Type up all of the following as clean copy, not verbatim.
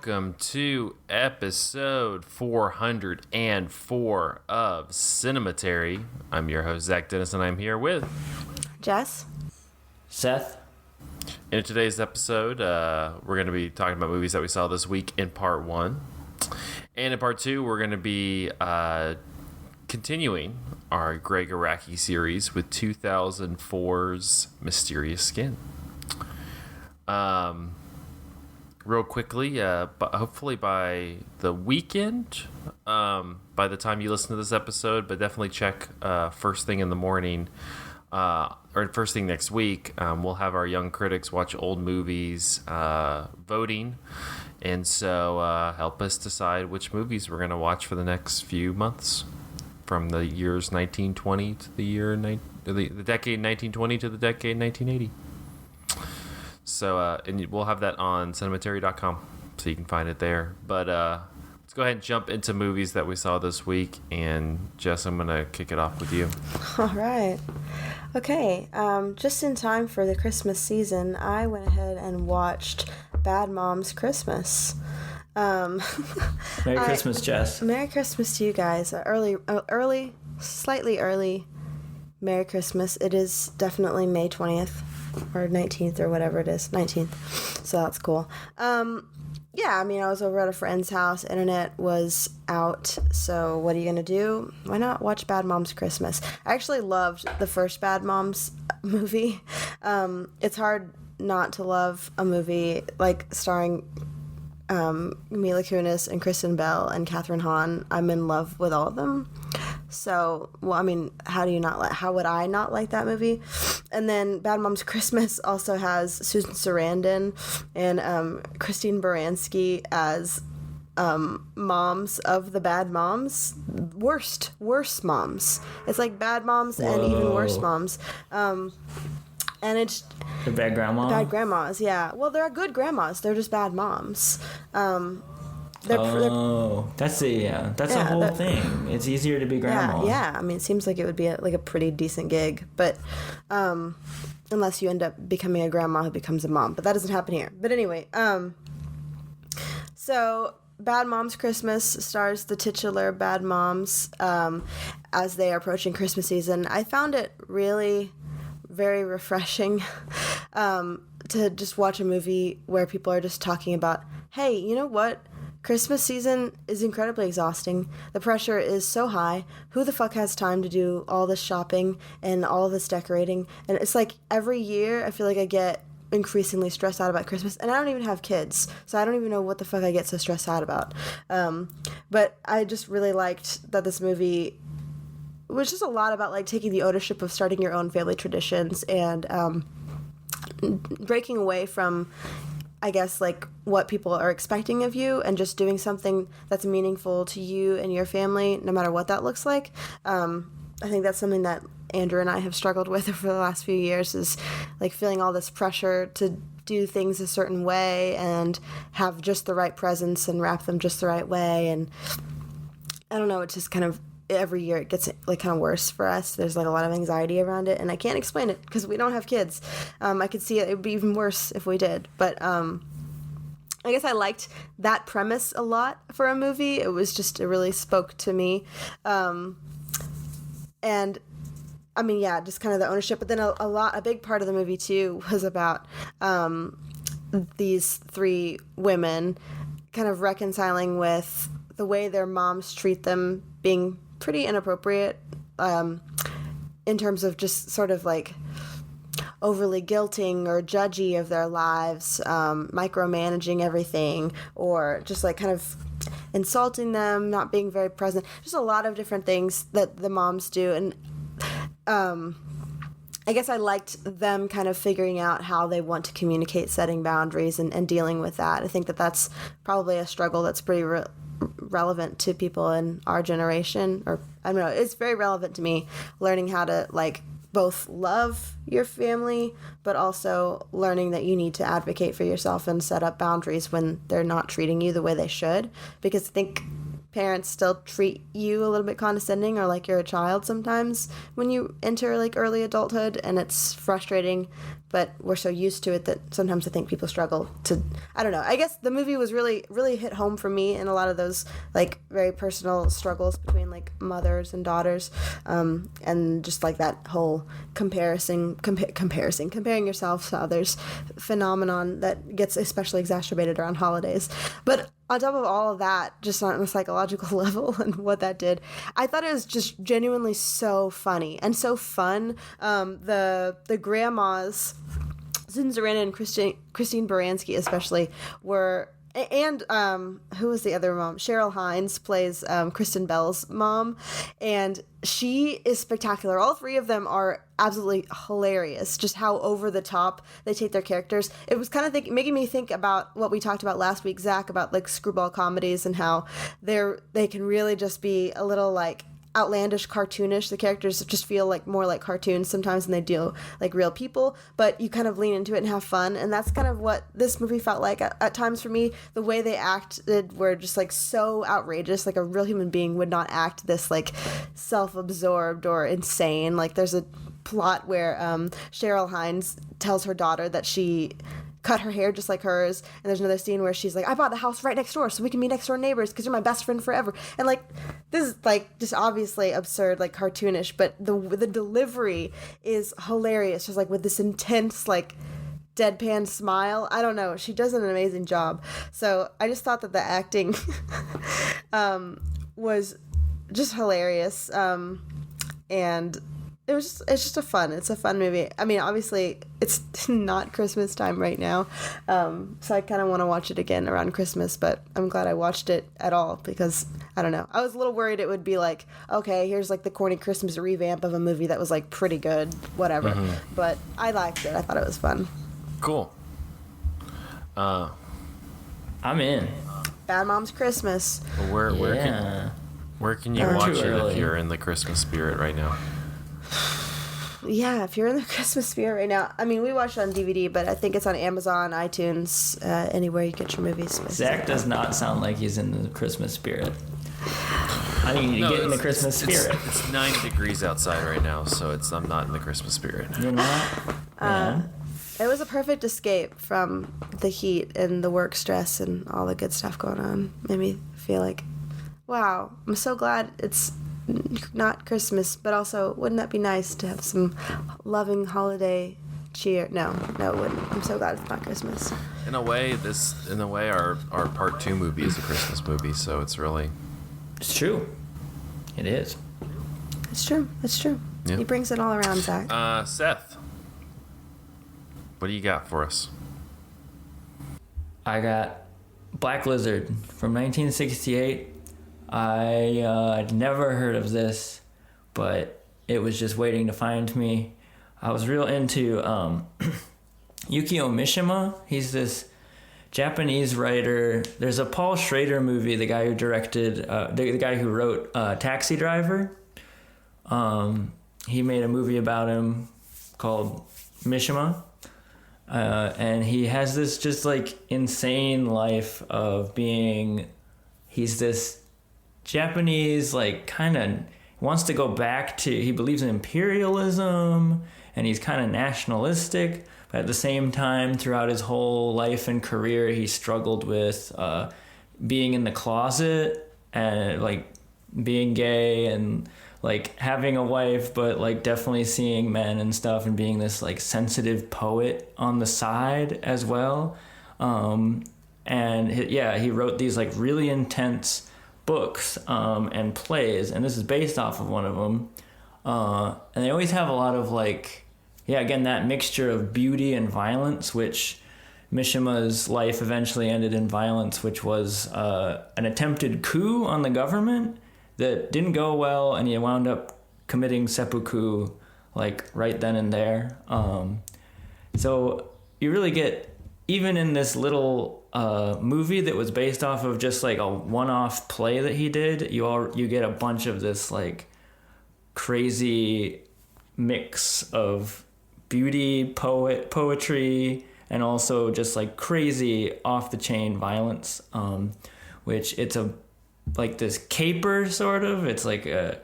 welcome to episode 404 of Cinematary. I'm your host, Zach Dennis, and I'm here with Jess, Seth. In today's episode, we're going to be talking about movies that we saw this week in part one. And in part two, we're going to be continuing our Gregg Araki series with 2004's Mysterious Skin. Real quickly, hopefully by the weekend, by the time you listen to this episode, but definitely check first thing in the morning, or first thing next week, we'll have our young critics watch old movies voting, and so help us decide which movies we're going to watch for the next few months, from the years 1920 to the year the decade 1920 to the decade 1980. So, and we'll have that on cinematary.com, so you can find it there. But let's go ahead and jump into movies that we saw this week. And Jess, I'm going to kick it off with you. All right. Okay. Just in time for the Christmas season, I went ahead and watched Bad Moms Christmas. Merry Christmas, Jess. Merry Christmas to you guys. Slightly early Merry Christmas. It is definitely May 20th. Or 19th or whatever it is. 19th. So that's cool. Yeah, I mean, I was over at a friend's house. Internet was out. So what are you going to do? Why not watch Bad Moms Christmas? I actually loved the first Bad Moms movie. It's hard not to love a movie like starring Mila Kunis and Kristen Bell and Kathryn Hahn. I'm in love with all of them. So, well, I mean, how would I not like that movie? And then Bad Moms Christmas also has Susan Sarandon and Christine Baranski as moms of the bad moms. Worst moms. It's like bad moms and even worse moms. And it's... The bad grandma? Bad grandmas, yeah. Well, they're good grandmas. They're just bad moms. That's the whole thing. It's easier to be grandma. Yeah. I mean, it seems like it would be a pretty decent gig, but unless you end up becoming a grandma who becomes a mom, but that doesn't happen here. But anyway, so Bad Moms Christmas stars the titular bad moms as they are approaching Christmas season. I found it really very refreshing to just watch a movie where people are just talking about, hey, you know what? Christmas season is incredibly exhausting. The pressure is so high. Who the fuck has time to do all this shopping and all this decorating? And it's like every year I feel like I get increasingly stressed out about Christmas. And I don't even have kids, so I don't even know what the fuck I get so stressed out about. But I just really liked that this movie was just a lot about like taking the ownership of starting your own family traditions and breaking away from, I guess, like what people are expecting of you and just doing something that's meaningful to you and your family, no matter what that looks like. I think that's something that Andrew and I have struggled with over the last few years, is like feeling all this pressure to do things a certain way and have just the right presents and wrap them just the right way. And I don't know, it's just kind of every year it gets like kind of worse for us. There's like a lot of anxiety around it, and I can't explain it because we don't have kids. I could see it would be even worse if we did, but I guess I liked that premise a lot for a movie. It really spoke to me, and I mean, yeah, just kind of the ownership. But then a big part of the movie too was about these three women kind of reconciling with the way their moms treat them being pretty inappropriate, in terms of just sort of like overly guilting or judgy of their lives, micromanaging everything, or just like kind of insulting them, not being very present. Just a lot of different things that the moms do. And I guess I liked them kind of figuring out how they want to communicate, setting boundaries and dealing with that. I think that that's probably a struggle that's pretty relevant to people in our generation, or I don't know, it's very relevant to me, learning how to like both love your family but also learning that you need to advocate for yourself and set up boundaries when they're not treating you the way they should, because I think parents still treat you a little bit condescending or like you're a child sometimes when you enter like early adulthood, and it's frustrating, but we're so used to it that sometimes I think people struggle to, I don't know. I guess the movie was really, really hit home for me in a lot of those like very personal struggles between like mothers and daughters, and just like that whole comparing yourself to others phenomenon that gets especially exacerbated around holidays. But on top of all of that, just on a psychological level and what that did, I thought it was just genuinely so funny and so fun. The grandmas, Susan Sarandon and Christine Baranski especially, were, and who was the other mom? Cheryl Hines plays Kristen Bell's mom, and she is spectacular. All three of them are absolutely hilarious, just how over the top they take their characters. It was kind of making me think about what we talked about last week, Zach, about like screwball comedies and how they can really just be a little like outlandish, cartoonish. The characters just feel like more like cartoons sometimes than they do like real people, but you kind of lean into it and have fun, and that's kind of what this movie felt like at times for me. The way they acted were just like so outrageous, like a real human being would not act this like self-absorbed or insane. Like there's a plot where Cheryl Hines tells her daughter that she cut her hair just like hers, and there's another scene where she's like, I bought the house right next door so we can be next door neighbors because you're my best friend forever. And like this is like just obviously absurd, like cartoonish, but the delivery is hilarious, just like with this intense like deadpan smile. I don't know, she does an amazing job. So I just thought that the acting was just hilarious, and it's just a fun movie. I mean, obviously it's not Christmas time right now, so I kind of want to watch it again around Christmas, but I'm glad I watched it at all because I don't know, I was a little worried it would be like, okay, here's like the corny Christmas revamp of a movie that was like pretty good, whatever. But I liked it. I thought it was fun. Cool. I'm in. Bad Moms Christmas. Where can you watch it if you're in the Christmas spirit right now? Yeah, if you're in the Christmas spirit right now. I mean, we watched it on DVD, but I think it's on Amazon, iTunes, anywhere you get your movies. Zach does not sound like he's in the Christmas spirit. I think you need to get in the Christmas spirit. It's 90 degrees outside right now, so I'm not in the Christmas spirit. You're not? Yeah. It was a perfect escape from the heat and the work stress and all the good stuff going on. Made me feel like, wow, I'm so glad it's not Christmas, but also wouldn't that be nice to have some loving holiday cheer? No, it wouldn't. I'm so glad it's not Christmas. In a way, our part 2 movie is a Christmas movie, so it's really... It's true. It is. It's true. Yeah. He brings it all around, Zach. Seth, what do you got for us? I got Black Lizard from 1968. I'd never heard of this, but it was just waiting to find me. I was real into Yukio Mishima. He's this Japanese writer. There's a Paul Schrader movie, the guy who directed, the guy who wrote Taxi Driver. He made a movie about him called Mishima. And he has this just like insane life of being, he's this Japanese, like kind of wants to go back to, he believes in imperialism and he's kind of nationalistic, but at the same time throughout his whole life and career he struggled with being in the closet and like being gay and like having a wife, but like definitely seeing men and stuff and being this like sensitive poet on the side as well. He wrote these like really intense books and plays, and this is based off of one of them. And they always have a lot of like, again, that mixture of beauty and violence, which Mishima's life eventually ended in violence, which was an attempted coup on the government that didn't go well, and he wound up committing seppuku like right then and there. So you really get, even in this little movie that was based off of just like a one-off play that he did, you get a bunch of this like crazy mix of beauty, poetry, and also just like crazy off-the-chain violence, which it's a like this caper sort of. It's like I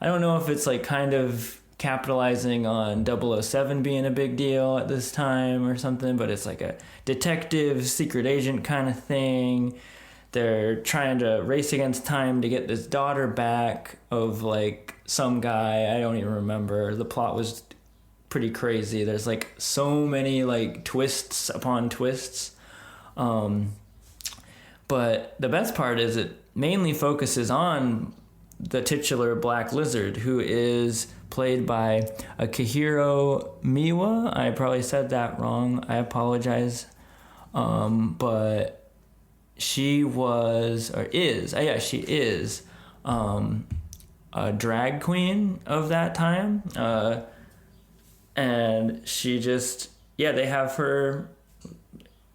don't know if it's like kind of capitalizing on 007 being a big deal at this time or something, but it's like a detective secret agent kind of thing. They're trying to race against time to get this daughter back of like some guy. I don't even remember. The plot was pretty crazy. There's like so many like twists upon twists. But the best part is it mainly focuses on the titular Black Lizard, who is played by Akihiro Miwa. I probably said that wrong. I apologize. But she was, or is, she is a drag queen of that time. And she just, they have her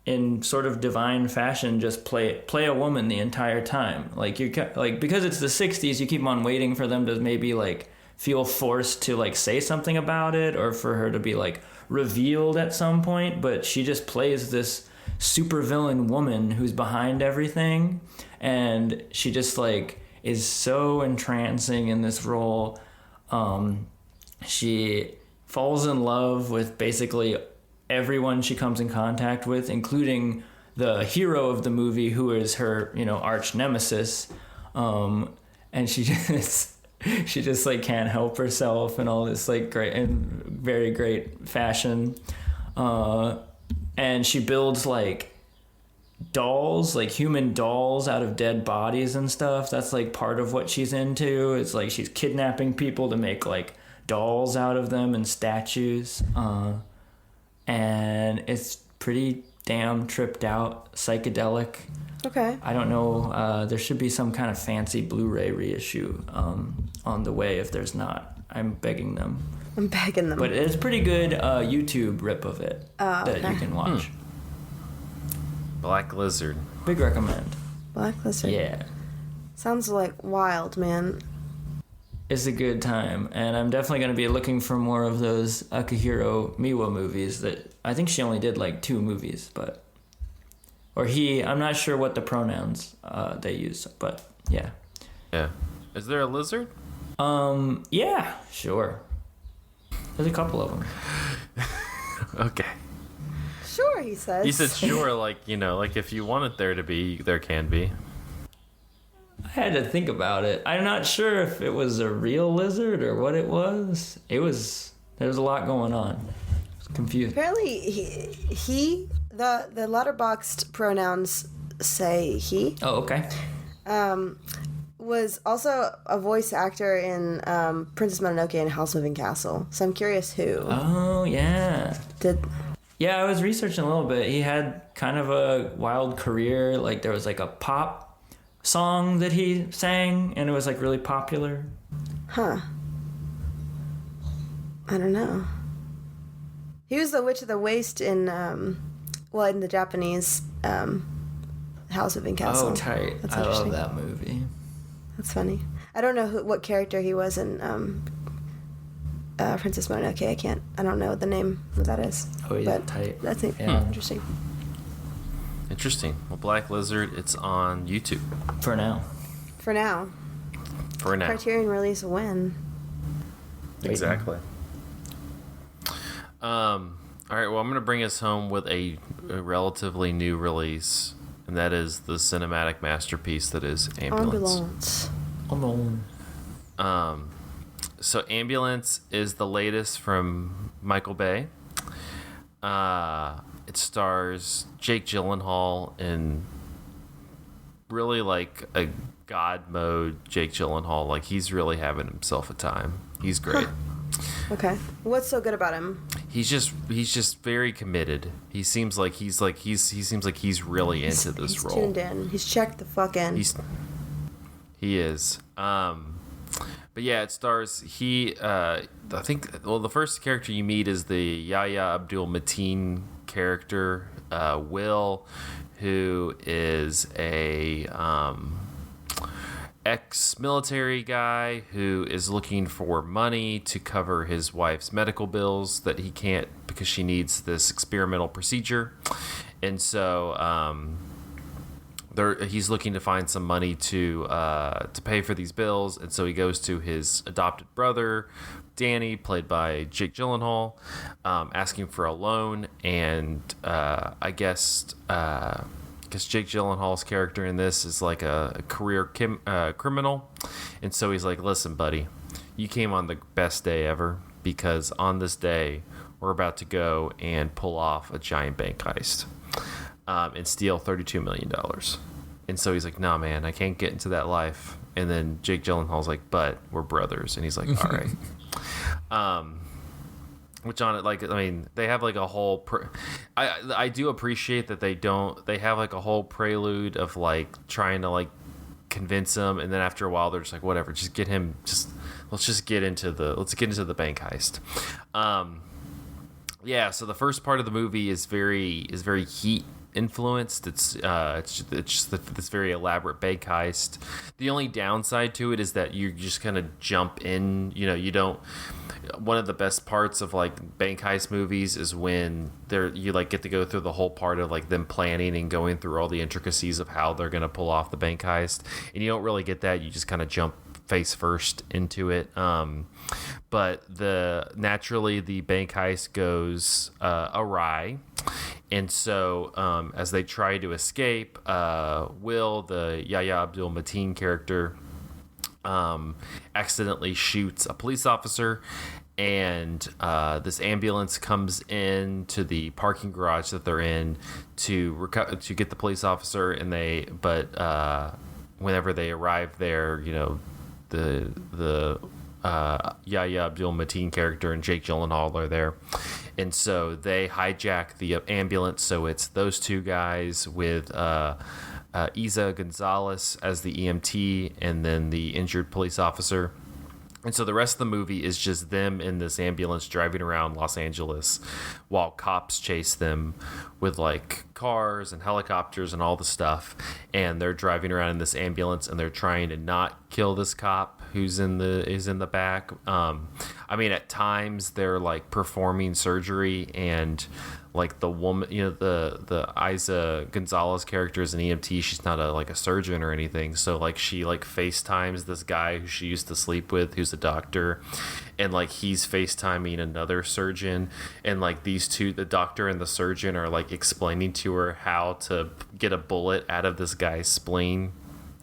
in sort of divine fashion just play a woman the entire time. Like because it's the 60s, you keep on waiting for them to maybe like feel forced to like say something about it, or for her to be like revealed at some point, but she just plays this supervillain woman who's behind everything, and she just like is so entrancing in this role. She falls in love with basically everyone she comes in contact with, including the hero of the movie, who is her, arch nemesis. And she just like can't help herself in all this like great and very great fashion. And she builds like dolls, like human dolls out of dead bodies and stuff. That's like part of what she's into. It's like she's kidnapping people to make like dolls out of them and statues. And it's pretty damn tripped out, psychedelic. Okay. I don't know. There should be some kind of fancy Blu-ray reissue on the way. If there's not, I'm begging them. But it's pretty good YouTube rip of it that you can watch. Black Lizard. Big recommend. Black Lizard. Yeah. Sounds like wild, man. It's a good time, and I'm definitely going to be looking for more of those Akihiro Miwa movies. That I think she only did like 2 movies, or he. I'm not sure what the pronouns they use, but yeah. Yeah. Is there a lizard? Yeah, sure. There's a couple of them. Okay. Sure, he says. He said sure, like if you want it there to be, there can be. I had to think about it. I'm not sure if it was a real lizard or what it was. There was a lot going on. I was confused. Apparently, the letterboxed pronouns say he. Oh, okay. Was also a voice actor in Princess Mononoke and House Moving Castle. So I'm curious who. Oh, yeah. Yeah, I was researching a little bit. He had kind of a wild career. Like there was like a pop song that he sang, and it was like really popular. Huh. I don't know. He was the Witch of the Waste in in the Japanese House Moving Castle. Oh, tight. That's I interesting. love that movie. That's funny. I don't know what character he was in Princess Mononoke. I don't know the name of that is. Oh, yeah, but tight. That's interesting. Interesting. Well, Black Lizard, it's on YouTube. For now. Criterion release when? Exactly. All right, well, I'm going to bring us home with a relatively new release, and that is the cinematic masterpiece that is Ambulance. So Ambulance is the latest from Michael Bay. It stars Jake Gyllenhaal in really like a god mode Jake Gyllenhaal. Like he's really having himself a time. He's great. Okay. What's so good about him? He's just very committed. He seems like he's really into this he's role. Tuned in. He's checked the fuck in. He is. But yeah, it stars I think the first character you meet is the Yahya Abdul Mateen character, Will, who is a ex-military guy who is looking for money to cover his wife's medical bills that he can't because she needs this experimental procedure. And so he's looking to find some money to pay for these bills, and so he goes to his adopted brother, Danny, played by Jake Gyllenhaal, asking for a loan, and I guess because Jake Gyllenhaal's character in this is like a career criminal, and so he's like, listen, buddy, you came on the best day ever, because on this day we're about to go and pull off a giant bank heist and steal $32 million. And so he's like, nah, man, I can't get into that life. And then Jake Gyllenhaal's like, but we're brothers. And he's like, all right. Which on it, like, I mean, they have like a whole I do appreciate that they have like a whole prelude of like trying to like convince him, and then after a while they're just like, whatever, let's get into the bank heist. Yeah, so the first part of the movie is very Heat influenced. It's just this very elaborate bank heist. The only downside to it is that you just kind of jump in. You don't. One of the best parts of like bank heist movies is when you like get to go through the whole part of like them planning and going through all the intricacies of how they're gonna pull off the bank heist, and you don't really get that. You just kind of jump face first into it. But naturally the bank heist goes awry, and so as they try to escape, Will, the Yahya Abdul-Mateen character, accidentally shoots a police officer, and this ambulance comes in to the parking garage that they're in to get the police officer, and whenever they arrive there, the Yahya Abdul-Mateen character and Jake Gyllenhaal are there, and so they hijack the ambulance. So it's those two guys with Isa Gonzalez as the EMT, and then the injured police officer. And so the rest of the movie is just them in this ambulance driving around Los Angeles while cops chase them with like cars and helicopters and all the stuff. And they're driving around in this ambulance, and they're trying to not kill this cop who's in the back. I mean, at times they're like performing surgery, and like the woman, the Isa Gonzalez character is an EMT. She's not a surgeon or anything. So like she like FaceTimes this guy who she used to sleep with, who's a doctor, and like he's FaceTiming another surgeon, and like these two, the doctor and the surgeon, are like explaining to her how to get a bullet out of this guy's spleen.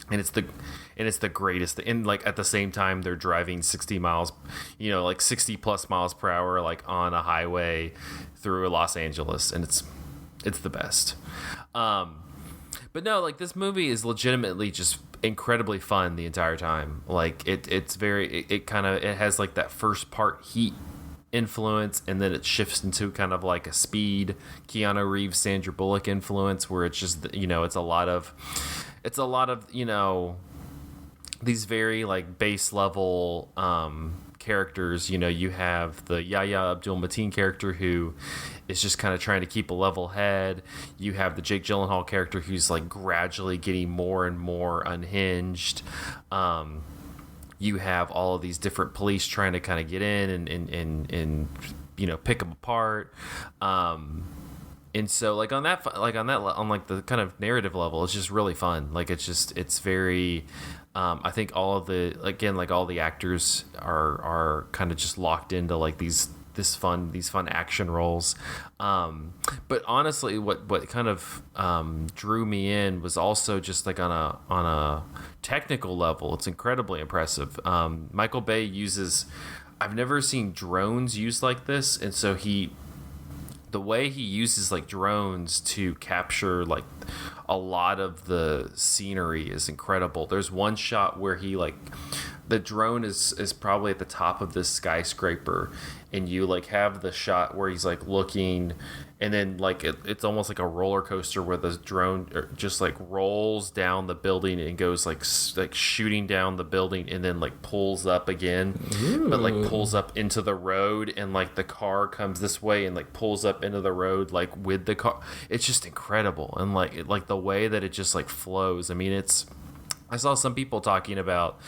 And it's the greatest. And like at the same time, they're driving 60 miles, like 60 plus miles per hour, like on a highway through Los Angeles, and it's the best. But no, like this movie is legitimately just incredibly fun the entire time. Like it has like that first part Heat influence, and then it shifts into kind of like a Speed, Keanu Reeves, Sandra Bullock influence, where it's just it's a lot of these very like base level characters. You have the Yahya Abdul-Mateen character who is just kind of trying to keep a level head. You have the Jake Gyllenhaal character who's like gradually getting more and more unhinged. You have all of these different police trying to kind of get in and pick them apart. And so like on the kind of narrative level, it's just really fun. Like it's very, I think all of the actors are kind of just locked into like these fun action roles. But honestly, what kind of drew me in was also just like on a technical level, it's incredibly impressive. Michael Bay I've never seen drones used like this, and so the way he uses like drones to capture like a lot of the scenery is incredible. There's one shot where the drone is probably at the top of this skyscraper, and you like have the shot where he's like looking, and then like it's almost like a roller coaster where the drone just like rolls down the building and goes like shooting down the building, and then like pulls up again. Ooh. But like pulls up into the road, and like the car comes this way and like pulls up into the road like with the car. It's just incredible, and like the way that it just like flows. I mean, I saw some people talking about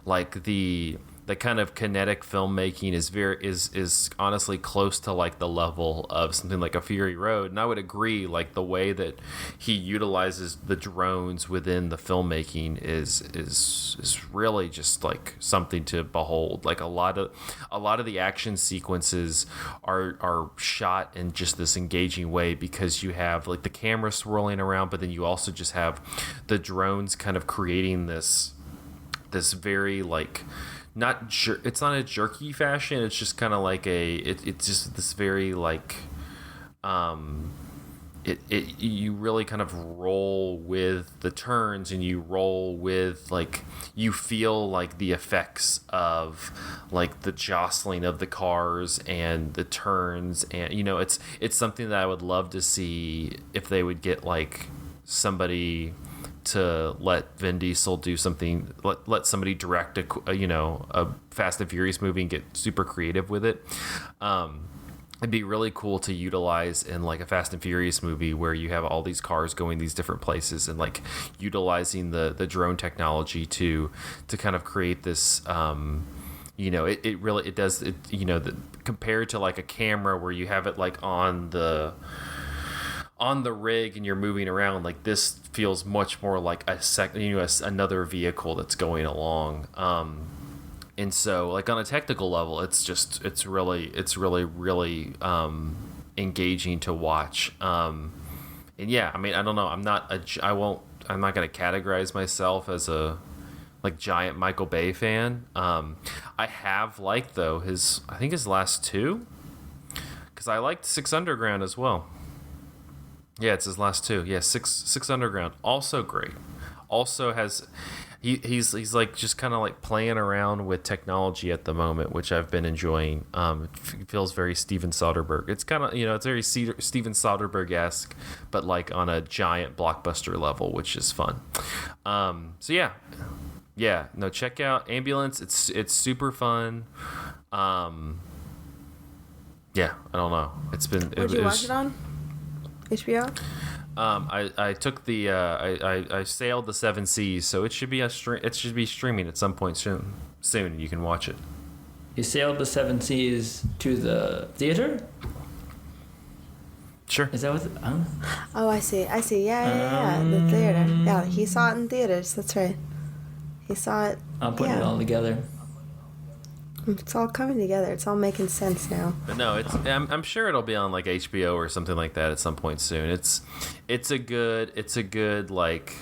like the the kind of kinetic filmmaking is honestly close to like the level of something like a Fury Road. And I would agree, like the way that he utilizes the drones within the filmmaking is really just like something to behold. Like a lot of the action sequences are shot in just this engaging way, because you have like the camera swirling around, but then you also just have the drones kind of creating this very like it's not a jerky fashion. It's just kind of like it's just this very like you really kind of roll with the turns, and you roll with like you feel like the effects of like the jostling of the cars and the turns, and it's something that I would love to see if they would get like somebody to let Vin Diesel do something, let somebody direct a Fast and Furious movie and get super creative with it. It'd be really cool to utilize in like a Fast and Furious movie where you have all these cars going these different places, and like utilizing the drone technology to kind of create this it does compared to like a camera where you have it like on the rig and you're moving around, like this feels much more like another vehicle that's going along. And so like on a technical level, it's really engaging to watch. And yeah, I mean, I don't know. I'm not going to categorize myself as a like giant Michael Bay fan. I have liked though his last two, because I liked Six Underground as well. Yeah, it's his last two. Yeah, Six Underground, also great. Also has he's like just kind of like playing around with technology at the moment, which I've been enjoying. It feels very Steven Soderbergh. It's kind of it's very Steven Soderbergh-esque, but like on a giant blockbuster level, which is fun. So yeah, no, check out Ambulance. It's super fun. Yeah, I don't know. Where'd you watch it on? HBO? I took the I sailed the 7 seas, so it should be streaming at some point soon. You can watch it. You sailed the 7 seas to the theater? Sure. Is that what? Oh, I see. Yeah. The theater. Yeah, he saw it in theaters. That's right. He saw it. I'm putting it all together. It's all coming together. It's all making sense now. But no, I'm sure it'll be on like HBO or something like that at some point soon. It's a good like,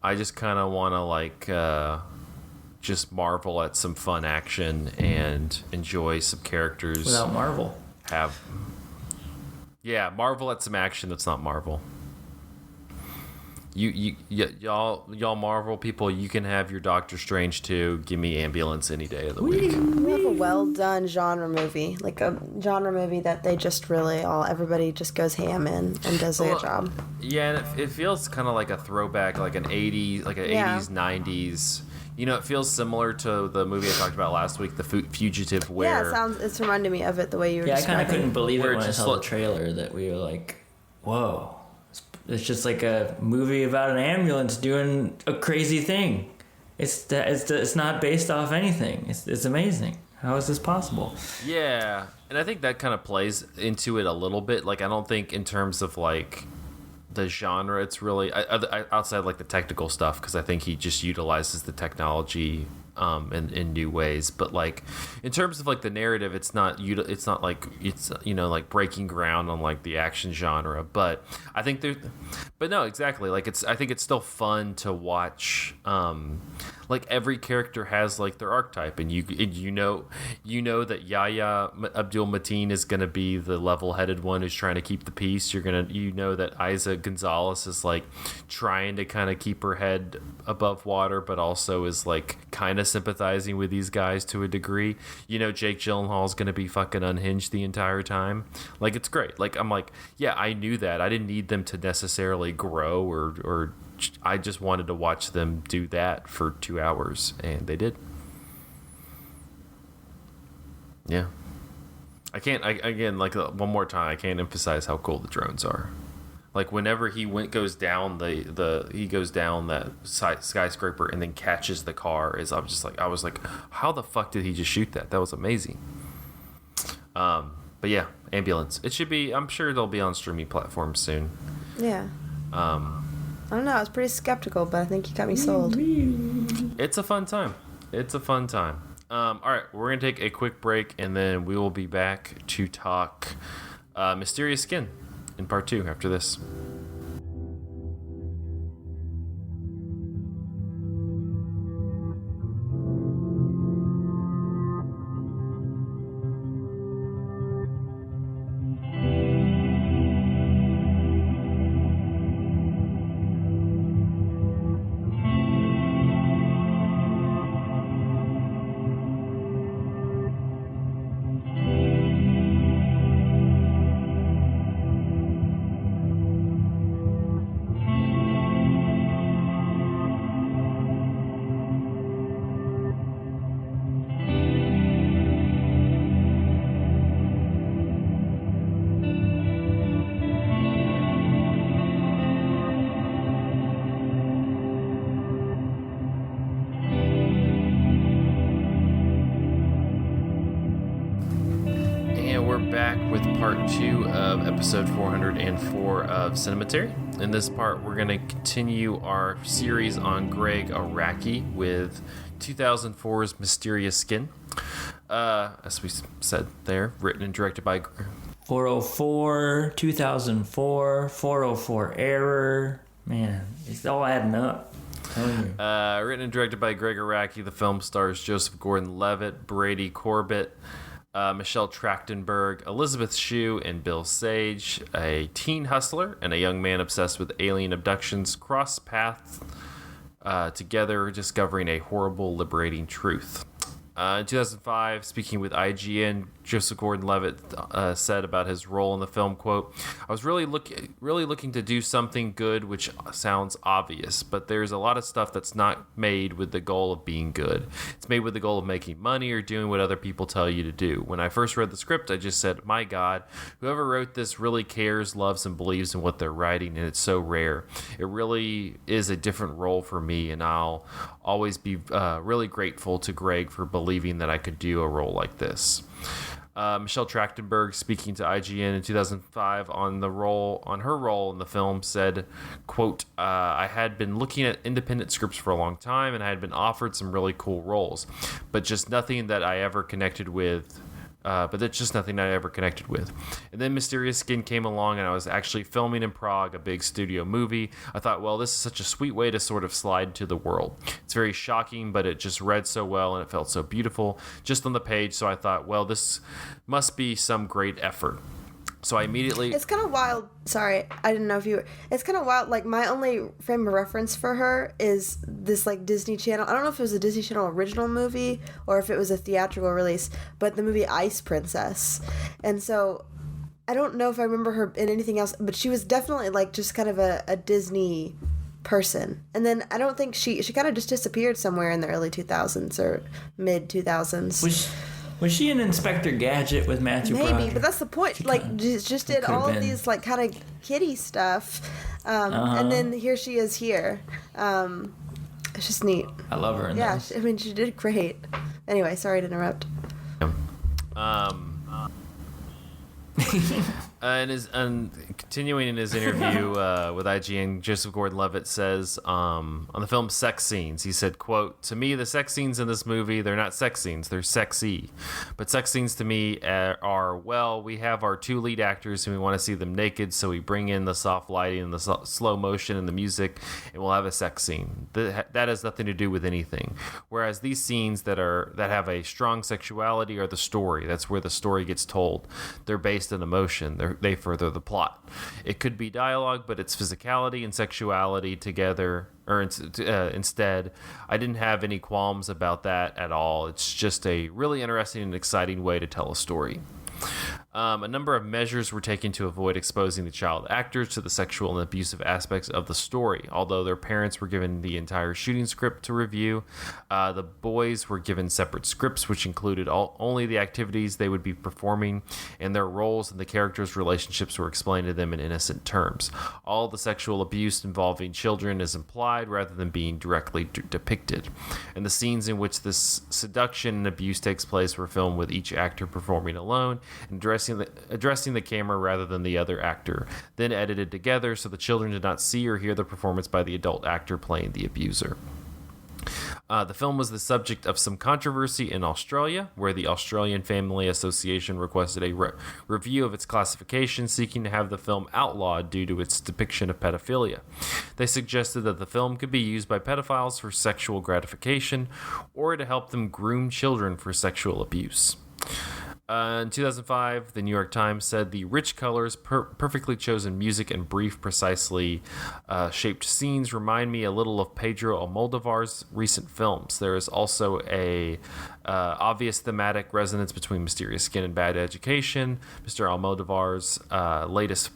I just kind of want to like just marvel at some fun action and enjoy some characters without Marvel. Marvel at some action that's not Marvel. Y'all Marvel people, you can have your Doctor Strange too. Give me Ambulance any day of the week. We have a well done genre movie, like a genre movie that they just really everybody just goes ham in and does a good job. Yeah, and it feels kind of like a throwback, like an 80s, 90s. It feels similar to the movie I talked about last week, The Fugitive, where it's reminding me of it the way you were describing. I kind of couldn't believe it when I saw the trailer that we were like, whoa. It's just like a movie about an ambulance doing a crazy thing. It's not based off anything. It's amazing. How is this possible? Yeah, and I think that kind of plays into it a little bit. Like, I don't think in terms of like the genre, it's really outside like the technical stuff, because I think he just utilizes the technology in new ways. But like in terms of like the narrative, it's not like it's like breaking ground on like the action genre. But I think no, exactly, like I think it's still fun to watch. Like every character has like their archetype, and you know that Yahya Abdul-Mateen is gonna be the level-headed one who's trying to keep the peace. You know that Isa Gonzalez is like trying to kind of keep her head above water, but also is like kind of sympathizing with these guys to a degree. Jake Gyllenhaal's gonna be fucking unhinged the entire time. Like, it's great. Like, I'm like, yeah, I knew that. I didn't need them to necessarily grow or I just wanted to watch them do that for 2 hours, and they did. Yeah. Again, like one more time, I can't emphasize how cool the drones are. Like whenever he goes down he goes down that skyscraper and then catches the car. I was like, how the fuck did he just shoot that? That was amazing. But yeah, Ambulance. It should be. I'm sure they'll be on streaming platforms soon. Yeah. I don't know. I was pretty skeptical, but I think you got me sold. It's a fun time. All right, we're gonna take a quick break and then we will be back to talk Mysterious Skin in part 2 after this. Part 2 of episode 404 of Cinematary. In this part, we're going to continue our series on Gregg Araki with 2004's Mysterious Skin. As we said there, written and directed by 404, 2004, 404 error. Man, it's all adding up. Written and directed by Gregg Araki, the film stars Joseph Gordon-Levitt, Brady Corbett, Michelle Trachtenberg, Elizabeth Shue, and Bill Sage. A teen hustler and a young man obsessed with alien abductions cross paths together, discovering a horrible, liberating truth. In 2005, speaking with IGN, Joseph Gordon-Levitt said about his role in the film, quote, "I was really looking to do something good, which sounds obvious, but there's a lot of stuff that's not made with the goal of being good. It's made with the goal of making money or doing what other people tell you to do. When I first read the script, I just said, my God, whoever wrote this really cares, loves, and believes in what they're writing, and it's so rare. It really is a different role for me, and I'll always be really grateful to Gregg for believing that I could do a role like this." Michelle Trachtenberg, speaking to IGN in 2005 on her role in the film, said, quote, "I had been looking at independent scripts for a long time, and I had been offered some really cool roles, but just nothing that I ever connected with. And then Mysterious Skin came along, and I was actually filming in Prague, a big studio movie. I thought, well, this is such a sweet way to sort of slide into the world. It's very shocking, but it just read so well, and it felt so beautiful just on the page. So I thought, well, this must be some great effort. So I immediately... It's kind of wild. Sorry, I didn't know if you were... It's kind of wild. Like, my only frame of reference for her is this, like, Disney Channel... I don't know if it was a Disney Channel original movie or if it was a theatrical release, but the movie Ice Princess. And so I don't know if I remember her in anything else, but she was definitely, like, just kind of a Disney person. And then I don't think she kind of just disappeared somewhere in the early 2000s or mid-2000s. Was she an Inspector Gadget with Matthew Maybe, Broderick? but that's the point. She like, just did all of these, like, kind of kiddie stuff. And then here she is here. It's just neat. I love her in this. Yeah, I mean, she did great. Anyway, sorry to interrupt. And continuing in his interview with IGN, Joseph Gordon-Levitt says on the film's sex scenes, he said, quote, "To me, the sex scenes in this movie, they're not sex scenes, they're sexy. But sex scenes to me are, well, we have our two lead actors and we want to see them naked, so we bring in the soft lighting and the slow motion and the music, and we'll have a sex scene. That has nothing to do with anything. Whereas these scenes that have a strong sexuality are the story. That's where the story gets told. They're based on emotion. They further the plot. It could be dialogue, but it's physicality and sexuality together, or instead. I didn't have any qualms about that at all. It's just a really interesting and exciting way to tell a story." A number of measures were taken to avoid exposing the child actors to the sexual and abusive aspects of the story. Although their parents were given the entire shooting script to review, the boys were given separate scripts, which included only the activities they would be performing, and their roles and the characters' relationships were explained to them in innocent terms. All the sexual abuse involving children is implied rather than being directly depicted. And the scenes in which this seduction and abuse takes place were filmed with each actor performing alone and addressing the camera rather than the other actor, then edited together so the children did not see or hear the performance by the adult actor playing the abuser. The film was the subject of some controversy in Australia, where the Australian Family Association requested a review of its classification, seeking to have the film outlawed due to its depiction of pedophilia. They suggested that the film could be used by pedophiles for sexual gratification or to help them groom children for sexual abuse. In 2005, the New York Times said the rich colors, perfectly chosen music, and brief, precisely shaped scenes remind me a little of Pedro Almodovar's recent films. There is also a obvious thematic resonance between Mysterious Skin and Bad Education, Mr. Almodovar's latest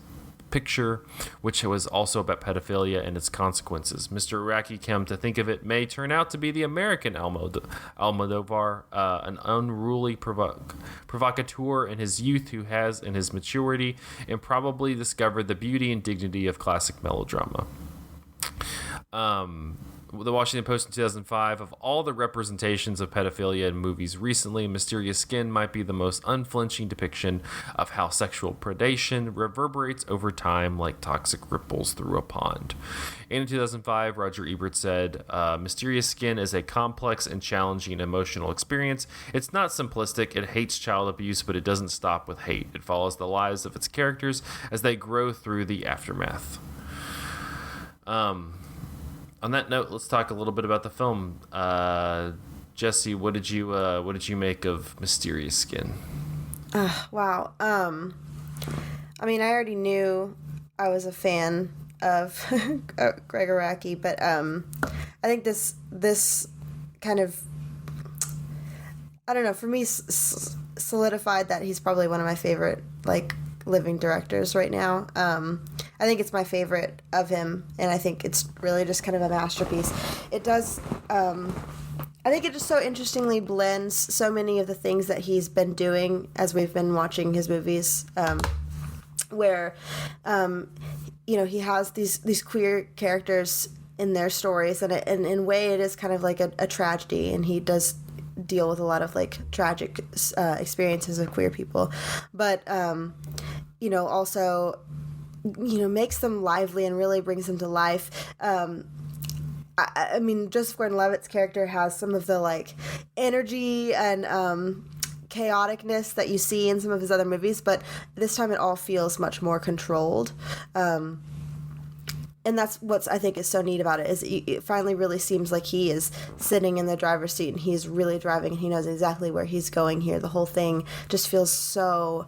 picture, which was also about pedophilia and its consequences. Mr. Araki, come to think of it, may turn out to be the American Almodovar, an unruly provocateur in his youth who has, in his maturity, and probably discovered the beauty and dignity of classic melodrama. The Washington Post in 2005, of all the representations of pedophilia in movies recently, Mysterious Skin might be the most unflinching depiction of how sexual predation reverberates over time like toxic ripples through a pond. And in 2005, Roger Ebert said, Mysterious Skin is a complex and challenging emotional experience. It's not simplistic. It hates child abuse, but it doesn't stop with hate. It follows the lives of its characters as they grow through the aftermath. On that note, let's talk a little bit about the film. Jesse, what did you make of Mysterious Skin? Wow. I mean, I already knew I was a fan of Gregg Araki, but I think this kind of, I don't know, for me solidified that he's probably one of my favorite living directors right now. I think it's my favorite of him, and I think it's really just kind of a masterpiece. It does, I think it just so interestingly blends so many of the things that he's been doing as we've been watching his movies, where, he has these queer characters in their stories, and in a way it is kind of like a tragedy, and he does deal with a lot of tragic experiences of queer people, but also makes them lively and really brings them to life. I mean, Joseph Gordon-Levitt's character has some of the energy and chaoticness that you see in some of his other movies, but this time it all feels much more controlled. And that's what I think is so neat about it, is it finally really seems like he is sitting in the driver's seat and he's really driving and he knows exactly where he's going here. The whole thing just feels so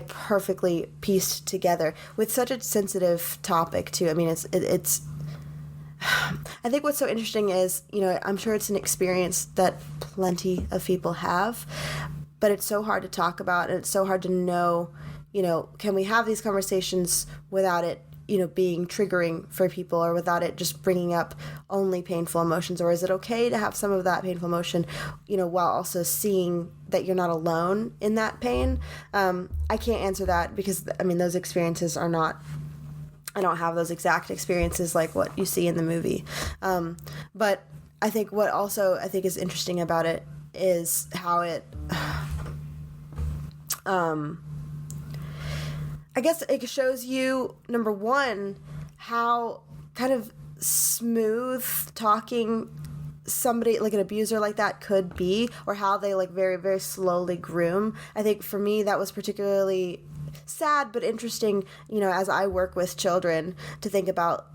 perfectly pieced together with such a sensitive topic too. I mean, it's I think what's so interesting is, I'm sure it's an experience that plenty of people have, but it's so hard to talk about, and it's so hard to know, can we have these conversations without it being triggering for people, or without it just bringing up only painful emotions, or is it okay to have some of that painful emotion, while also seeing that you're not alone in that pain? I can't answer that because, those experiences are not, I don't have those exact experiences like what you see in the movie. But I think what also I think is interesting about it is how it, I guess it shows you, number one, how kind of smooth talking somebody like an abuser like that could be, or how they very, very slowly groom. I think for me that was particularly sad but interesting, as I work with children, to think about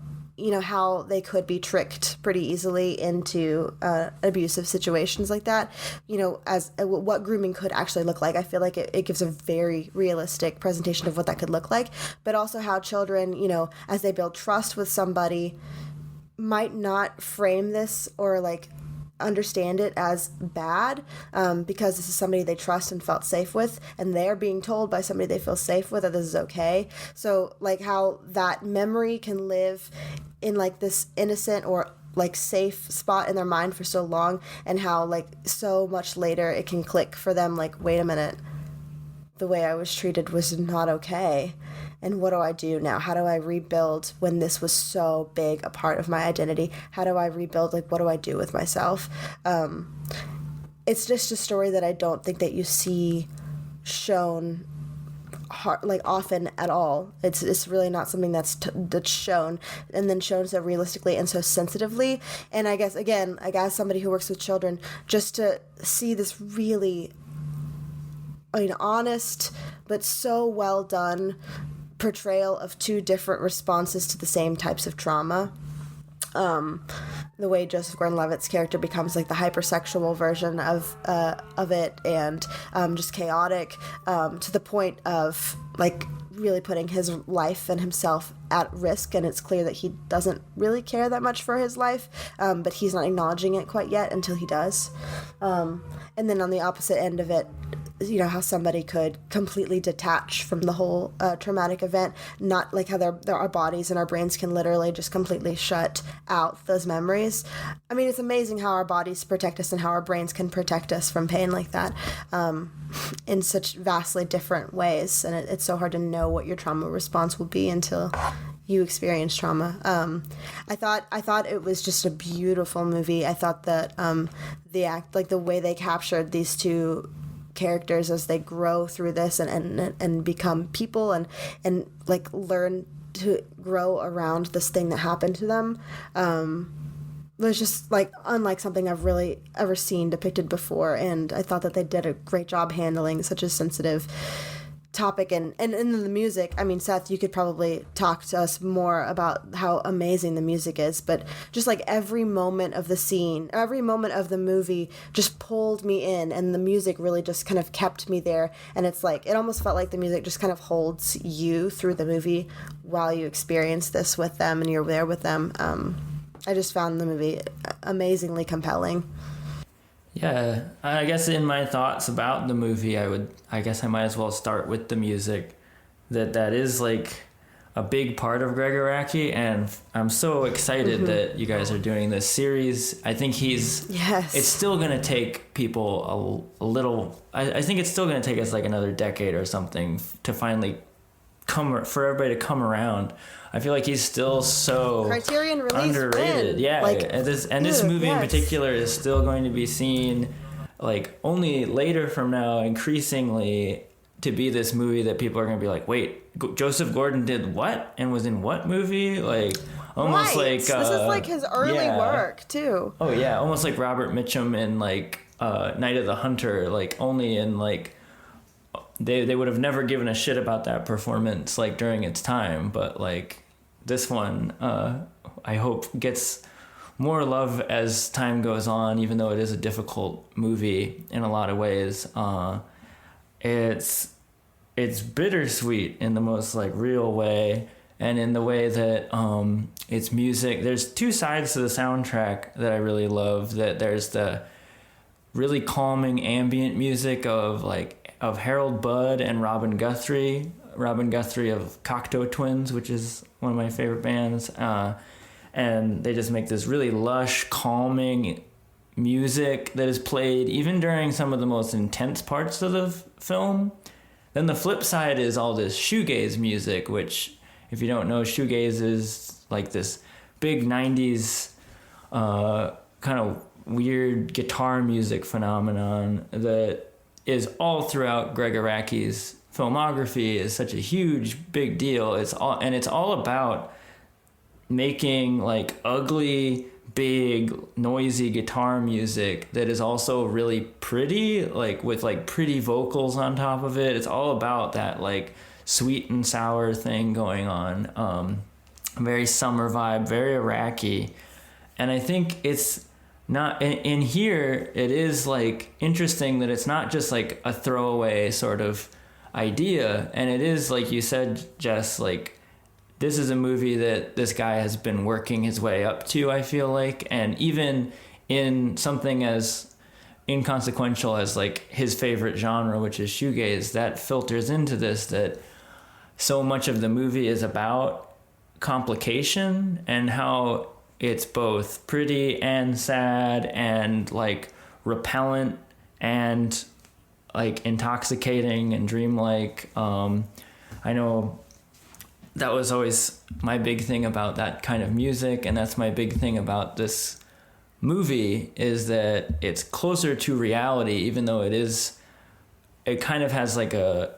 how they could be tricked pretty easily into abusive situations like that, as what grooming could actually look like. I feel like it gives a very realistic presentation of what that could look like, but also how children, as they build trust with somebody, might not frame this or understand it as bad, because this is somebody they trust and felt safe with, and they're being told by somebody they feel safe with that this is okay. So like how that memory can live in like this innocent or like safe spot in their mind for so long, and how like so much later it can click for them, like, wait a minute, the way I was treated was not okay. And what do I do now? How do I rebuild when this was so big a part of my identity? How do I rebuild? Like, what do I do with myself? It's just a story that I don't think that you see shown like often at all. It's really not something that's shown, and then shown so realistically and so sensitively. And I guess, again, like, as somebody who works with children, just to see this really, I mean, honest but so well done portrayal of two different responses to the same types of trauma. The way Joseph Gordon-Levitt's character becomes like the hypersexual version of it, and just chaotic, to the point of like really putting his life and himself at risk, and it's clear that he doesn't really care that much for his life, but he's not acknowledging it quite yet until he does. And then on the opposite end of it, you know, how somebody could completely detach from the whole traumatic event, not like how our bodies and our brains can literally just completely shut out those memories. I mean, it's amazing how our bodies protect us and how our brains can protect us from pain like that, in such vastly different ways. And it's so hard to know what your trauma response will be until you experience trauma. I thought it was just a beautiful movie. I thought that the way they captured these two characters as they grow through this and become people and like learn to grow around this thing that happened to them, was just like unlike something I've really ever seen depicted before. And I thought that they did a great job handling such a sensitive topic. And then the music, I mean, Seth, you could probably talk to us more about how amazing the music is, but just like every moment of the scene, every moment of the movie just pulled me in, and the music really just kind of kept me there. And it's like, it almost felt like the music just kind of holds you through the movie while you experience this with them and you're there with them. I just found the movie amazingly compelling. Yeah, I guess in my thoughts about the movie, I guess I might as well start with the music. That is like a big part of Gregg Araki, and I'm so excited that you guys are doing this series. I think it's still going to take people a little, I think it's still going to take us like another decade or something to finally for everybody to come around. I feel like he's still so Criterion release underrated. when? Yeah, like, and this movie in particular is still going to be seen like only later from now, increasingly, to be this movie that people are going to be like, wait, Joseph Gordon did what and was in what movie? Like almost like this is like his early work too. Oh yeah, almost like Robert Mitchum in like Night of the Hunter, like only in like. They would have never given a shit about that performance like during its time, but like this one, I hope gets more love as time goes on, even though it is a difficult movie in a lot of ways. It's bittersweet in the most like real way, and in the way that it's music. There's two sides to the soundtrack that I really love. That there's the really calming ambient music of Harold Budd and Robin Guthrie of Cocteau Twins, which is one of my favorite bands, and they just make this really lush, calming music that is played even during some of the most intense parts of the film. Then the flip side is all this shoegaze music, which, if you don't know, shoegaze is like this big 90s kind of weird guitar music phenomenon that is all throughout Gregg Araki's filmography, is such a huge, big deal. It's all about making like ugly, big, noisy guitar music that is also really pretty, like with like pretty vocals on top of it. It's all about that like sweet and sour thing going on. Very summer vibe, very Araki. And I think it's not in here. It is like interesting that it's not just like a throwaway sort of idea, and it is, like you said, Jess, like this is a movie that this guy has been working his way up to, I feel like. And even in something as inconsequential as like his favorite genre, which is shoegaze, that filters into this, that so much of the movie is about complication and how it's both pretty and sad and like repellent and like intoxicating and dreamlike. I know that was always my big thing about that kind of music, and that's my big thing about this movie, is that it's closer to reality, even though it kind of has like a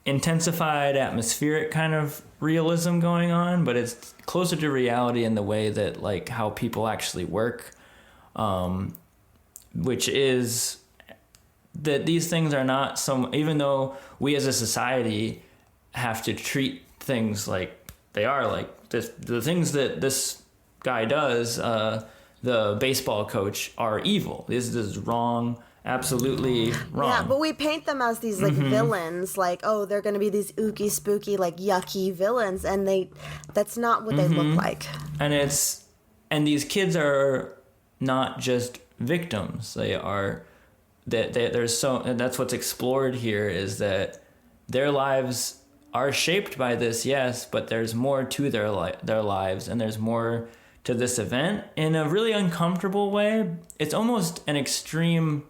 intensified atmospheric kind of realism going on, but it's closer to reality in the way that like how people actually work, which is that these things are not so, even though we as a society have to treat things like they are, like the things that this guy does, the baseball coach, are evil. This is wrong, absolutely wrong. Yeah, but we paint them as these like villains, like, oh, they're going to be these ooky, spooky, like yucky villains, and that's not what they look like. And these kids are not just victims. They are and that's what's explored here, is that their lives are shaped by this, yes, but there's more to their lives, and there's more to this event in a really uncomfortable way. It's almost an extreme,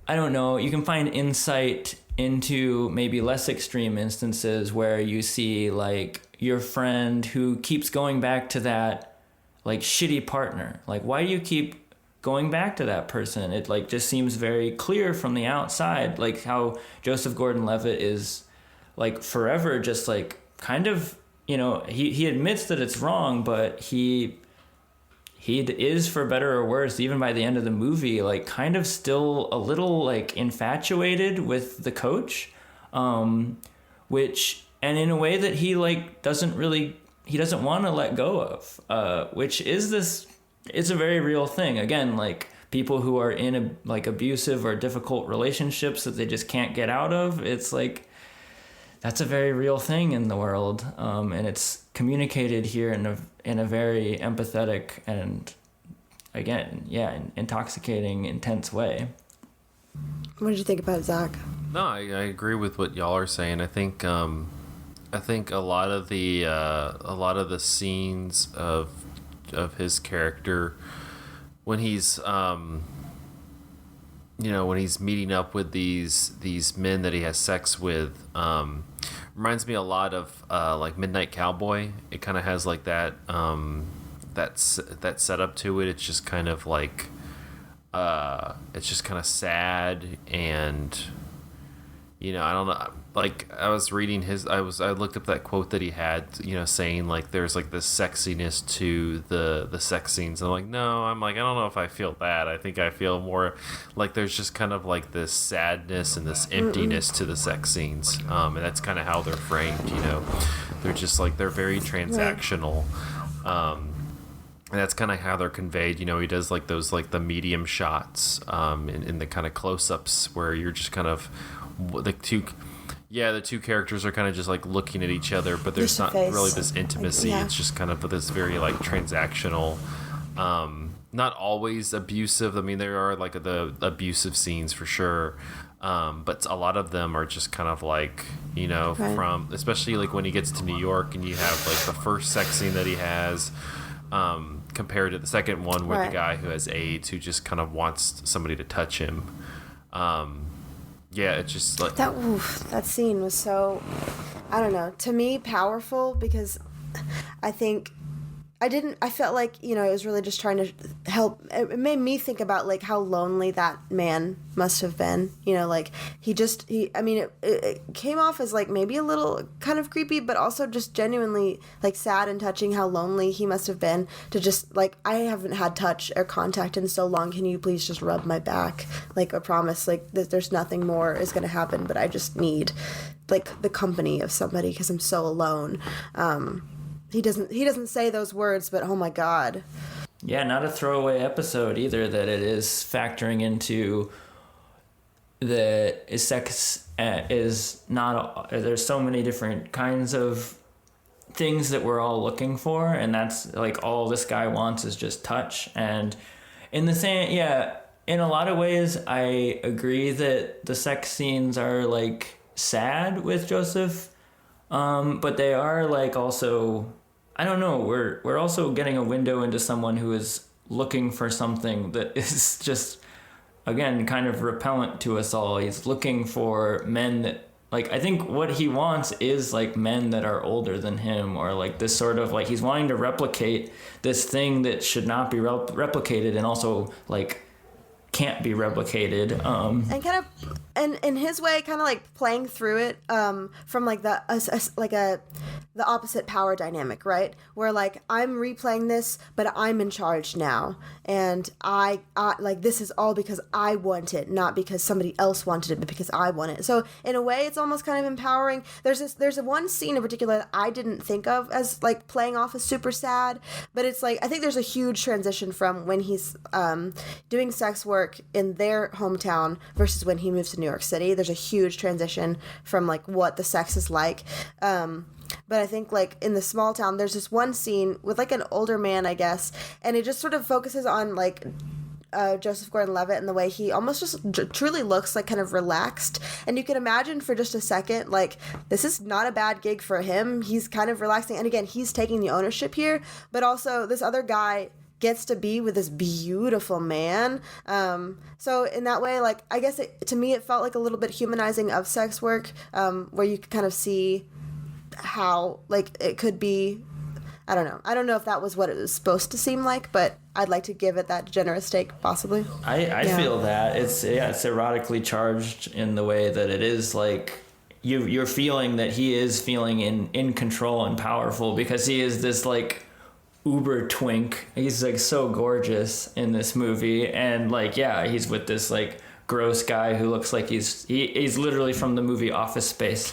I don't know, you can find insight into maybe less extreme instances where you see like your friend who keeps going back to that like shitty partner. Like, why do you keep going back to that person? It like just seems very clear from the outside, like how Joseph Gordon-Levitt is like forever just like kind of, you know, he admits that it's wrong, but he is, for better or worse, even by the end of the movie, like kind of still a little like infatuated with the coach, which, and in a way that he like doesn't want to let go of, which is it's a very real thing. Again, like people who are in like abusive or difficult relationships that they just can't get out of, it's like, that's a very real thing in the world, and it's communicated here in a very empathetic and, again, intoxicating, intense way. What did you think about it, Zach? No, I agree with what y'all are saying. I think a lot of the scenes of his character when he's when he's meeting up with these men that he has sex with, reminds me a lot of like Midnight Cowboy. It kind of has like that setup to it. It's just kind of like it's just kind of sad, and I don't know. Like I was reading I looked up that quote that he had, saying like there's like this sexiness to the sex scenes. And I'm like, I don't know if I feel that. I think I feel more like there's just kind of like this sadness and this emptiness to the sex scenes. And that's kind of how they're framed. They're just like, they're very transactional. And that's kind of how they're conveyed. He does like those like the medium shots in the kind of close-ups where you're just kind of the two characters are kind of just like looking at each other, but there's not really this intimacy. Like, yeah. It's just kind of this very like transactional, not always abusive. I mean, there are like the abusive scenes for sure, but a lot of them are just kind of like, right. From especially like when he gets to New York and you have like the first sex scene that he has, compared to the second one where right. The guy who has AIDS who just kind of wants somebody to touch him. Yeah, it's just like that scene was so, I don't know, to me powerful, because I think I felt like, it was really just trying to help. It made me think about like how lonely that man must have been, like it came off as like maybe a little kind of creepy, but also just genuinely like sad and touching how lonely he must have been to just like, I haven't had touch or contact in so long. Can you please just rub my back? Like, I promise, like there's nothing more is going to happen, but I just need like the company of somebody because I'm so alone. He doesn't say those words, but oh my God. Yeah, not a throwaway episode either, that it is factoring into the sex is not, there's so many different kinds of things that we're all looking for, and that's like all this guy wants is just touch. And In the same, yeah, in a lot of ways, I agree that the sex scenes are like sad with Joseph, but they are like also, I don't know, we're also getting a window into someone who is looking for something that is just, again, kind of repellent to us all. He's looking for men that, like, I think what he wants is like men that are older than him, or like this sort of like he's wanting to replicate this thing that should not be replicated, and also like can't be replicated. And kind of, and in his way, kind of like playing through it from like the opposite power dynamic, right? Where like I'm replaying this, but I'm in charge now, and I like this is all because I want it, not because somebody else wanted it, but because I want it. So in a way, it's almost kind of empowering. There's a one scene in particular that I didn't think of as like playing off as super sad, but it's like I think there's a huge transition from when he's doing sex work in their hometown versus when he moves to New York City. There's a huge transition from like what the sex is like. But I think like in the small town, there's this one scene with like an older man, I guess, and it just sort of focuses on like Joseph Gordon-Levitt and the way he almost just truly looks like kind of relaxed. And you can imagine for just a second, like, this is not a bad gig for him. He's kind of relaxing. And again, he's taking the ownership here, but also this other guy gets to be with this beautiful man. So in that way, like, I guess to me, it felt like a little bit humanizing of sex work, where you could kind of see how like it could be. I don't know if that was what it was supposed to seem like, but I'd like to give it that generous take, possibly. I feel that it's erotically charged in the way that it is like you're feeling that he is feeling in control and powerful, because he is this like uber twink. He's like so gorgeous in this movie, and like he's with this like gross guy who looks like he's literally from the movie Office Space.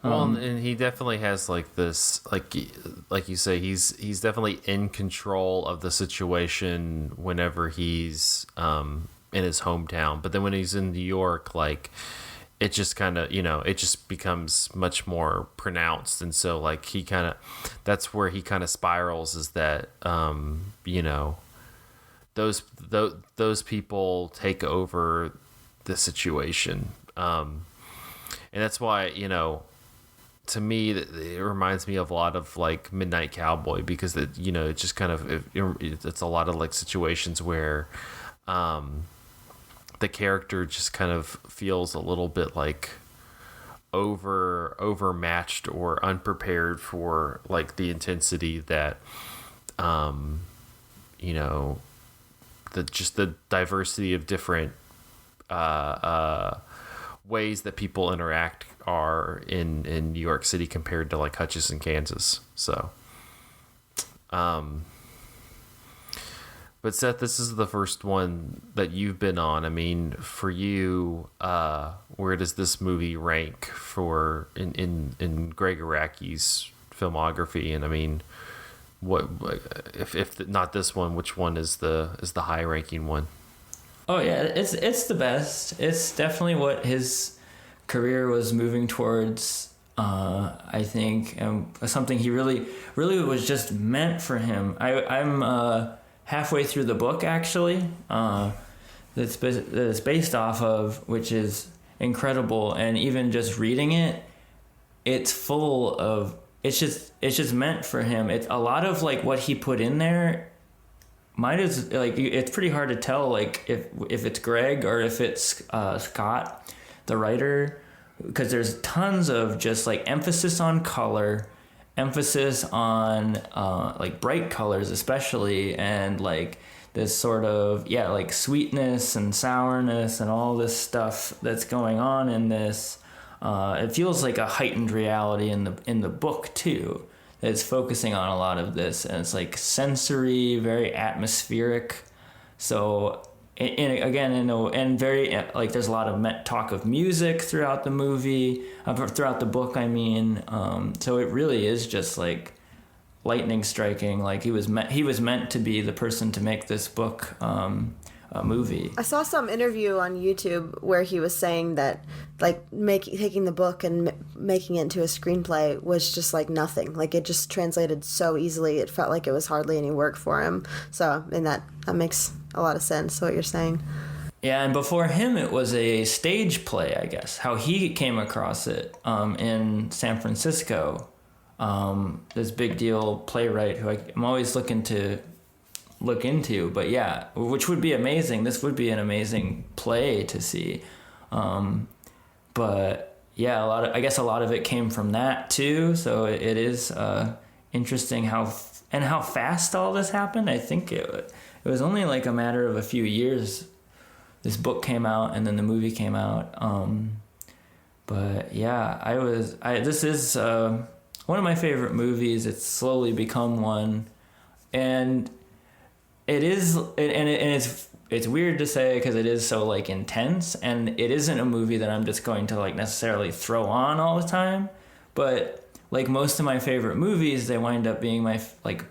Well, and he definitely has like this, like you say, he's definitely in control of the situation whenever he's in his hometown. But then when he's in New York, like it just kind of, it just becomes much more pronounced. And so like that's where he kind of spirals, is that those people take over the situation, and that's why to me, it reminds me of a lot of like Midnight Cowboy, because it just kind of it's a lot of like situations where the character just kind of feels a little bit like overmatched or unprepared for like the intensity that the diversity of different ways that people interact are in New York City compared to like Hutchinson, Kansas. So, but Seth, this is the first one that you've been on. I mean, for you, where does this movie rank for in Gregg Araki's filmography? And I mean, what if not this one, which one is the high ranking one? Oh yeah, it's the best. It's definitely what his career was moving towards, I think, and something he really was just meant for him. I'm halfway through the book, actually, that's based off of, which is incredible. And even just reading it, it's full of, it's just meant for him. It's a lot of like what he put in there. It's pretty hard to tell like if it's Gregg or if it's Scott, the writer, because there's tons of just like emphasis on color, emphasis on like bright colors especially, and like this sort of like sweetness and sourness and all this stuff that's going on in this. It feels like a heightened reality in the book too. It's focusing on a lot of this, and it's like sensory, very atmospheric. So, and very like there's a lot of talk of music throughout the movie, throughout the book. I mean, so it really is just like lightning striking. Like he was meant to be the person to make this book movie. I saw some interview on YouTube where he was saying that like taking the book and making it into a screenplay was just like nothing. Like it just translated so easily. It felt like it was hardly any work for him. So, and that makes a lot of sense, what you're saying. Yeah, and before him, it was a stage play, I guess, how he came across it in San Francisco. This big deal playwright who I'm always looking to look into, but yeah, which would be amazing. This would be an amazing play to see. But yeah, I guess a lot of it came from that too. So it is interesting how fast all this happened. I think it was only like a matter of a few years. This book came out and then the movie came out. But yeah, this is one of my favorite movies. It's slowly become one, and it is, and it's weird to say because it is so like intense, and it isn't a movie that I'm just going to like necessarily throw on all the time. But like most of my favorite movies, they wind up being my like.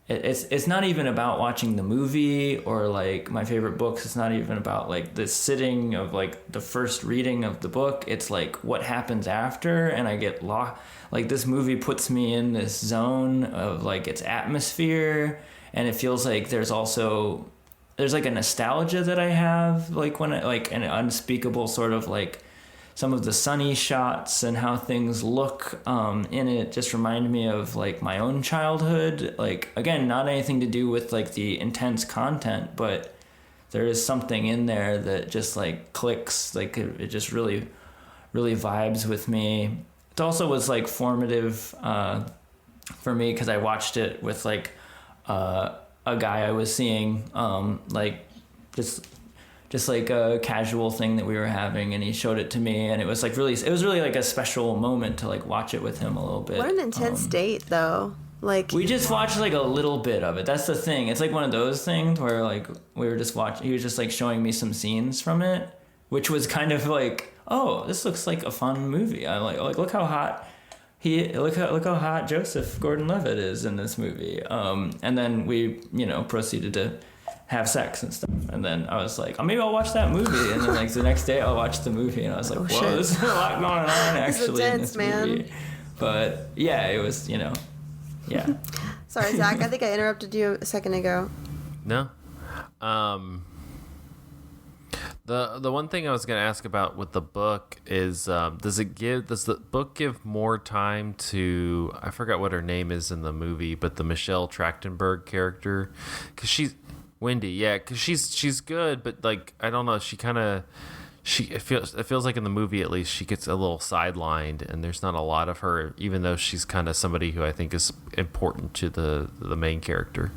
It's not even about watching the movie or like my favorite books. It's not even about like the sitting of like the first reading of the book. It's like what happens after, and I get lost. Like this movie puts me in this zone of like its atmosphere, and it feels like there's like a nostalgia that I have like when like an unspeakable sort of like some of the sunny shots and how things look in it just remind me of like my own childhood. Like again, not anything to do with like the intense content, but there is something in there that just like clicks. Like it just really, really vibes with me. It also was like formative for me because I watched it with like a guy I was seeing, like just like a casual thing that we were having, and he showed it to me, and it was really like a special moment to like watch it with him a little bit. What an intense date though. Like we just watched like a little bit of it. That's the thing. It's like one of those things where like we were just watching, he was just like showing me some scenes from it, which was kind of like, oh, this looks like a fun movie. I like look how hot look how hot Joseph Gordon-Levitt is in this movie. And then we, proceeded to have sex and stuff, and then I was like, oh, maybe I'll watch that movie, and then like the next day I'll watch the movie, and I was like, whoa, shit. there's a lot going on actually intense, in this man. movie. But yeah, it was, yeah. Sorry, Zach, I think I interrupted you a second ago. No. The one thing I was going to ask about with the book is does the book give more time to, I forgot what her name is in the movie, but the Michelle Trachtenberg character, because she's Wendy, yeah, because she's good, but like I don't know, it feels like in the movie at least she gets a little sidelined, and there's not a lot of her, even though she's kind of somebody who I think is important to the main character.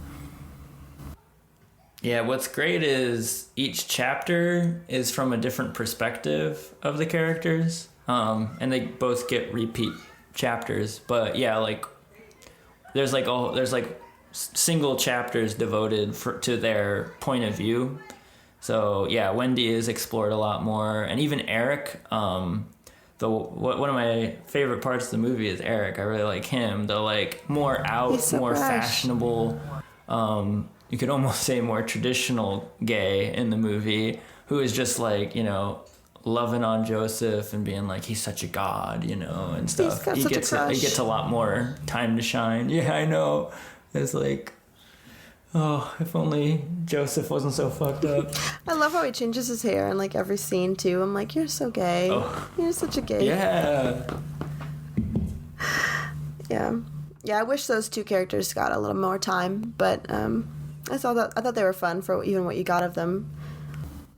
Yeah, what's great is each chapter is from a different perspective of the characters, and they both get repeat chapters. But yeah, like there's like single chapters devoted to their point of view. So yeah, Wendy is explored a lot more, and even Eric. One of my favorite parts of the movie is Eric. I really like him. The like more more fashionable. You could almost say more traditional gay in the movie, who is just like, loving on Joseph and being like, he's such a god, and stuff. He gets a lot more time to shine. Yeah, I know. It's like, oh, if only Joseph wasn't so fucked up. I love how he changes his hair in like every scene too. I'm like, you're so gay. Oh. You're such a gay. Yeah. Yeah, I wish those two characters got a little more time, but I thought they were fun for even what you got of them.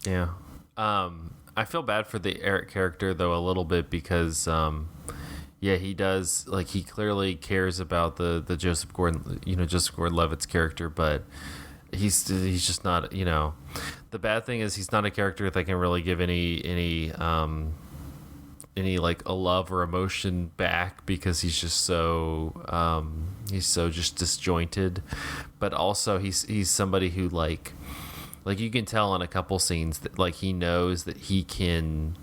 Yeah. I feel bad for the Eric character though a little bit because he does, like, he clearly cares about the Joseph Gordon-Levitt's character, but he's just not, the bad thing is he's not a character that can really give any like a love or emotion back because he's just so just disjointed. But also he's somebody who like you can tell in a couple scenes that like he knows that he can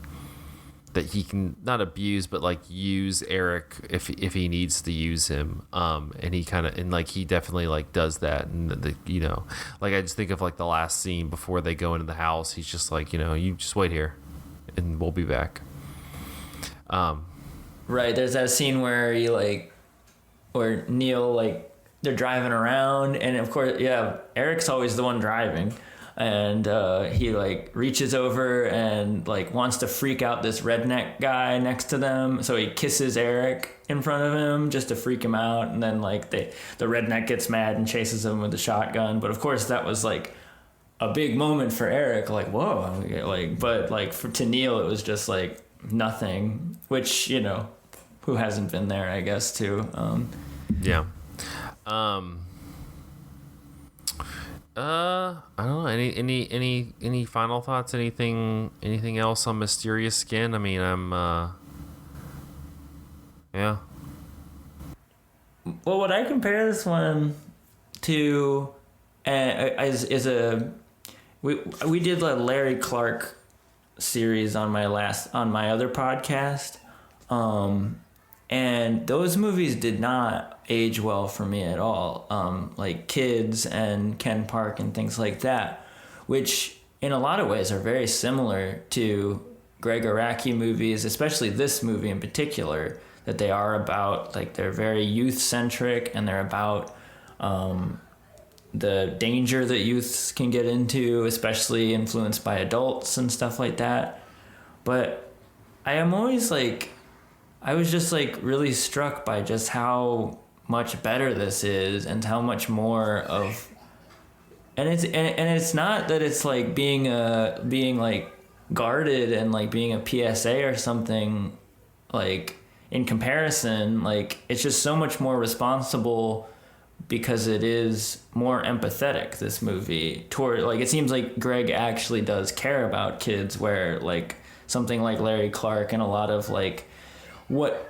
that he can not abuse, but like use Eric if he needs to use him. And he kind of, and like he definitely like does that. And like I just think of like the last scene before they go into the house. He's just like, you just wait here, and we'll be back. Right. There's that scene where where Neil, like, they're driving around, and of course, yeah, Eric's always the one driving. And he like reaches over and like wants to freak out this redneck guy next to them, so he kisses Eric in front of him just to freak him out. And then like the redneck gets mad and chases him with a shotgun. But of course that was like a big moment for Eric, like whoa, like, but like to Neil it was just like nothing. Which who hasn't been there, I guess, too. Yeah. I don't know. Any final thoughts? Anything else on Mysterious Skin? I mean, yeah. Well, what I compare this one to is we did a Larry Clark series on my other podcast, and those movies did not age well for me at all. Like Kids and Ken Park and things like that, which in a lot of ways are very similar to Gregg Araki movies, especially this movie in particular, that they are about, like, they're very youth-centric, and they're about the danger that youths can get into, especially influenced by adults and stuff like that. But I was just like really struck by just how much better this is, and how much more of, and it's not that it's like being like guarded and like being a PSA or something, like in comparison, like it's just so much more responsible because it is more empathetic, this movie, toward, like, it seems like Gregg actually does care about kids, where like something like Larry Clark and a lot of like what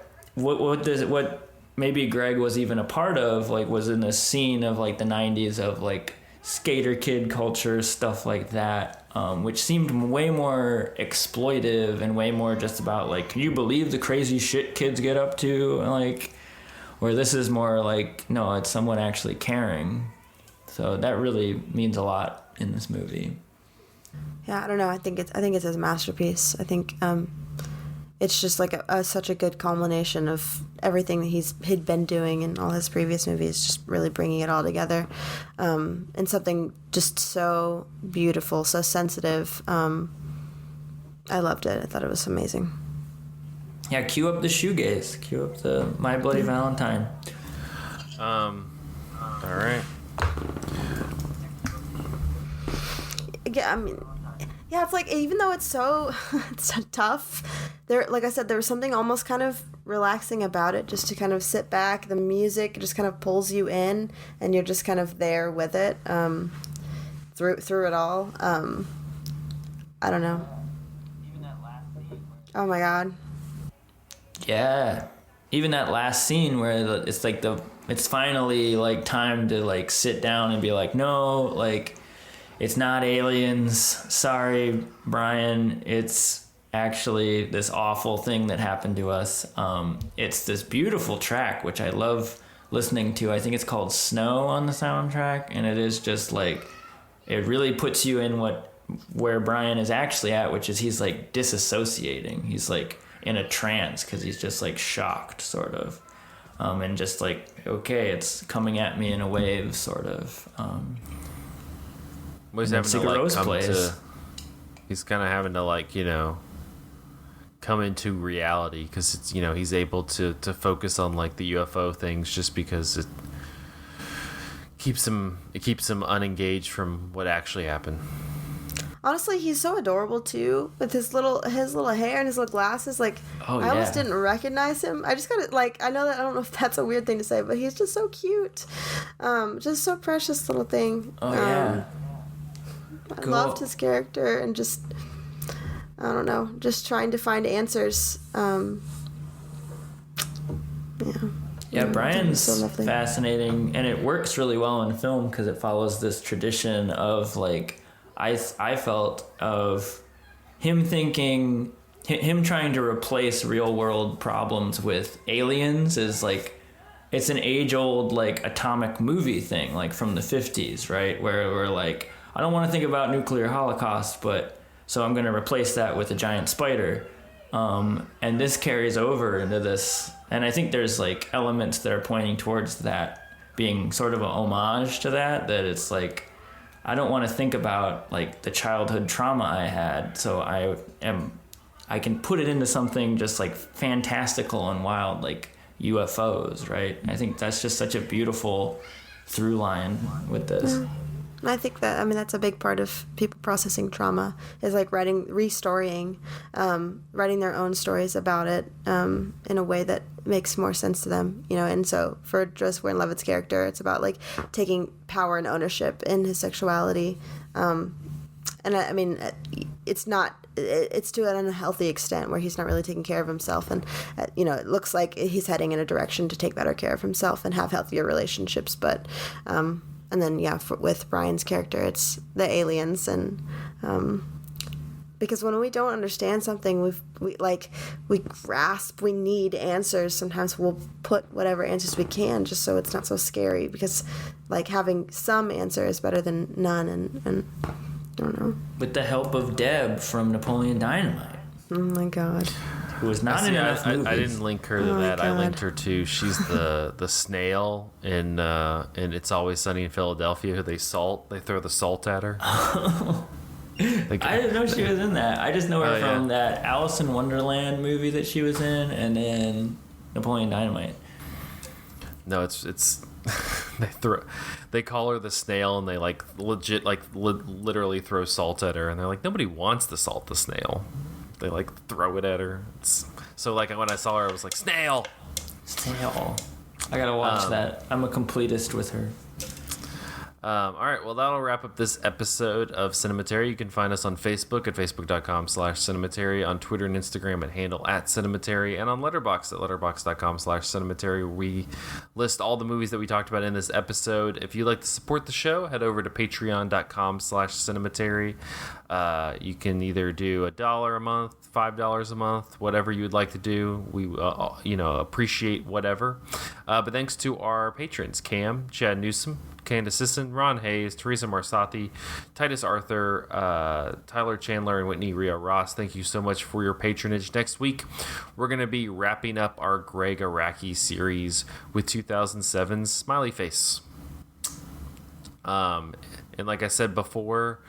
maybe Gregg was even a part of, like, was in the scene of like the 90s of like skater kid culture, stuff like that, which seemed way more exploitive and way more just about like, can you believe the crazy shit kids get up to, like, where this is more like, no, it's someone actually caring. So that really means a lot in this movie. Yeah, I don't know. I think it's his masterpiece. I think it's just like such a good culmination of everything that he'd been doing in all his previous movies, just really bringing it all together, and something just so beautiful, so sensitive. I loved it. I thought it was amazing. Yeah, cue up the shoegaze. Cue up the My Bloody Valentine. All right. Yeah, I mean, yeah, it's like, even though it's so tough, there, like I said, there was something almost kind of relaxing about it, just to kind of sit back. The music just kind of pulls you in, and you're just kind of there with it, through it all. I don't know. Oh my God. Yeah, even that last scene where it's like it's finally like time to like sit down and be like, no, like, it's not aliens. Sorry, Brian. It's actually this awful thing that happened to us. It's this beautiful track, which I love listening to. I think it's called Snow on the soundtrack. And it is just like, it really puts you in where Brian is actually at, which is he's like disassociating. He's like in a trance because he's just like shocked, sort of. And just like, okay, it's coming at me in a wave, sort of. He's having to like come to, he's kind of having to like, come into reality, because it's, he's able to focus on like the UFO things, just because it keeps him unengaged from what actually happened. Honestly, he's so adorable too, with his little hair and his little glasses. Like, I almost didn't recognize him. I just gotta, like, I don't know if that's a weird thing to say, but he's just so cute. Just so precious little thing. Oh, yeah. I loved his character, and just, I don't know, just trying to find answers. Yeah, Brian's so fascinating, and it works really well in film because it follows this tradition of, like, I felt of him thinking him trying to replace real world problems with aliens is like, it's an age old like atomic movie thing, like from the 50s, right? Where we're like, I don't want to think about nuclear holocaust, but so I'm going to replace that with a giant spider. And this carries over into this. And I think there's like elements that are pointing towards that being sort of a homage to that it's like, I don't want to think about like the childhood trauma I had. So I can put it into something just like fantastical and wild, like UFOs, right? I think that's just such a beautiful through line with this. I think that, I mean, that's a big part of people processing trauma, is like restorying, writing their own stories about it in a way that makes more sense to them, you know. And so for Joseph Gordon-Levitt's character, it's about like taking power and ownership in his sexuality. And I mean, it's to an unhealthy extent where he's not really taking care of himself. And, you know, it looks like he's heading in a direction to take better care of himself and have healthier relationships. But, and then, yeah, with Brian's character, it's the aliens. And because when we don't understand something, we grasp, we need answers. Sometimes we'll put whatever answers we can just so it's not so scary, because like having some answer is better than none. And I don't know. With the help of Deb from Napoleon Dynamite. Oh my God. Who was not in enough movies. I didn't link her to that. I linked her to, she's the snail in It's Always Sunny in Philadelphia, who they throw the salt at her. Like, I didn't know she was in that. I just know her from that Alice in Wonderland movie that she was in, and then Napoleon Dynamite. No, it's they call her the snail, and they like legit literally throw salt at her, and they're like, nobody wants to salt the snail. They like throw it at her. So like when I saw her, I was like, snail. I gotta watch that. I'm a completist with her. All right, well, that'll wrap up this episode of Cinematary. You can find us on Facebook at facebook.com/Cinematary, on Twitter and Instagram at handle @Cinematary, and on Letterboxd at letterboxd.com/Cinematary. We list all the movies that we talked about in this episode. If you'd like to support the show, head over to patreon.com/Cinematary. You can either do $1 a month, $5 a month, whatever you would like to do. We appreciate whatever. But thanks to our patrons: Cam, Chad Newsom, Candace Sisson, Ron Hayes, Teresa Marsati, Titus Arthur, Tyler Chandler, and Whitney Ria Ross. Thank you so much for your patronage. Next week, we're going to be wrapping up our Gregg Araki series with 2007's Smiley Face. And like I said before,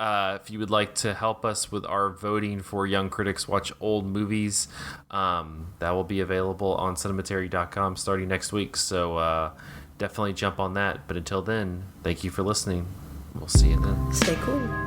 if you would like to help us with our voting for Young Critics Watch Old Movies, that will be available on cinematary.com starting next week. So definitely jump on that. But until then, thank you for listening. We'll see you then. Stay cool.